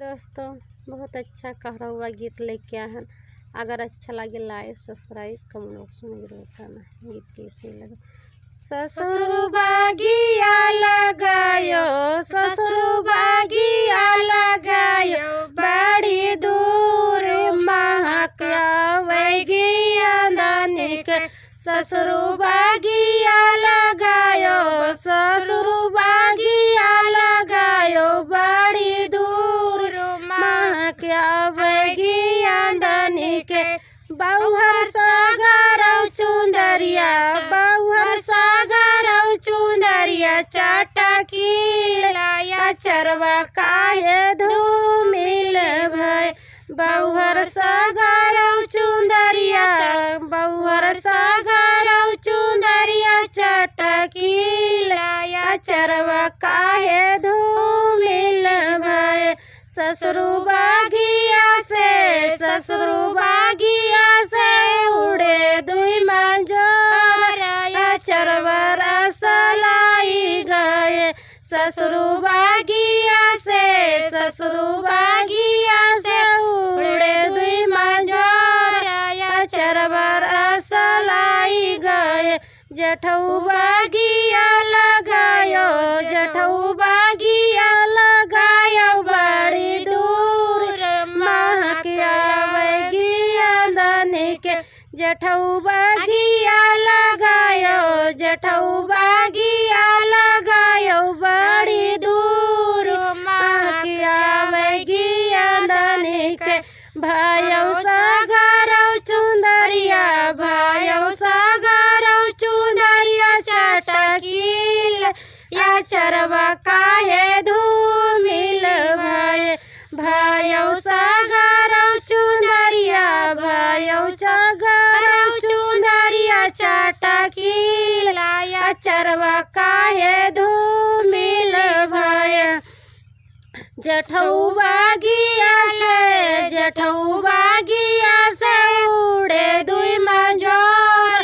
दोस्तों, बहुत अच्छा कहा हुआ गीत लेके आए हैं। अगर अच्छा लगे लाइक सब्सक्राइब कमेंट बॉक्स में जरूर बताना। गीत कैसे लगे। ससुर बागिया लगायो, ससुर बागिया लगायो, बड़ी दूर महक आवेगी आंदनी के। ससुर बागिया लगायो, ससुर बागिया लगायो, बड़ी दूर महक आवेगी आंदनी के। बउहर सागरौ चुंदरिया, बउहर सागरौ चुंदरिया, चटकी लाया चरवा काहे धूमिल भय। बउहर सागरौ चुंदरिया, बउहर सागरौ चुंदरिया, चटकी लाया चरवा काहे धूमिल भय। ससुरु बागिया से, ससुरु बागिया से उड़े दुई मंजोर, चरवा रसलाई गए। ससुरु बागिया से, ससुरु बागिया से उड़े दुई मंजोर, चरवा रसलाई गए। जठऊ बागिया लगायो, जठऊ बागिया लगायो, बड़ी दूर महक आवेगी आंदनी के। जठऊ बागिया लगायो, जठऊ बागिया लगायो, बड़ी दूर महक आवेगी आंदनी के। भायौ सागरौ चुंदरिया, भायौ सागरौ चुंदरिया, चटकील या चरवा काहे धूमिल भय। भायौ सागरौ चुंदरिया, भायौ सागरौ चुंदरिया, चटकील या चरवा काहे धूमिल भय। जठऊ बागिया से, जठऊ बागिया से उड़े दुई मंजोर,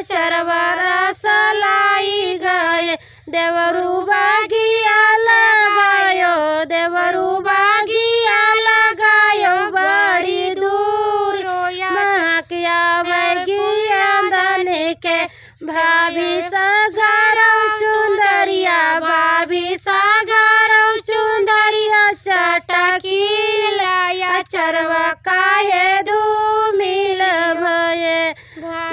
चरवा रसलाई गए। देवरू बागिया लगायो, देवरू बागिया लगायो, बड़ी दूर महक आवेगी आंदनी के। भाभी सागरौ चुंदरिया, भाभी सागरौ चुंदरिया, चटकील या चरवा काहे धूमिल भय।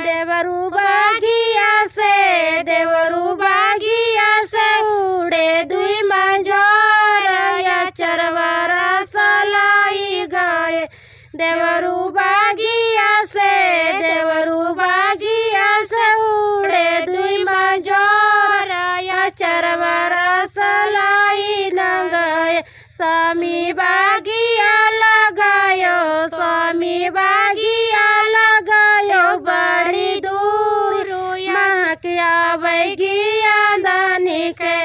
देवरू बागिया से, देवरू बागिया से उड़े दुई मंजोर, या चरवा रसलाई गए। देवरू बागिया से, देवरू बागिया से उड़े दुई मंजोर, या चरवा रसलाई न गए। स्वामी बागिया लगायो, स्वामी बागिया लगायो, बड़ी दूर महक आवेगी आंदनी के।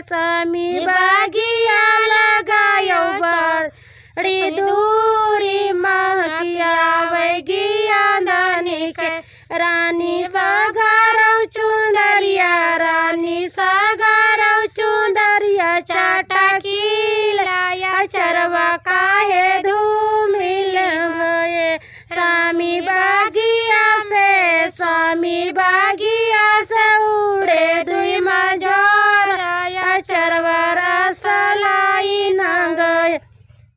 स्वामी बागिया लगायो, बड़ी दूरी महक आवेगी आंदनी के। रानी सागरौ चुंदरिया, रानी सागरौ चुंदरिया, चटकील या चरवा काहे धूमिल भय। स्वामी बागिया से, स्वामी बागिया से उड़े दुई मंजोर,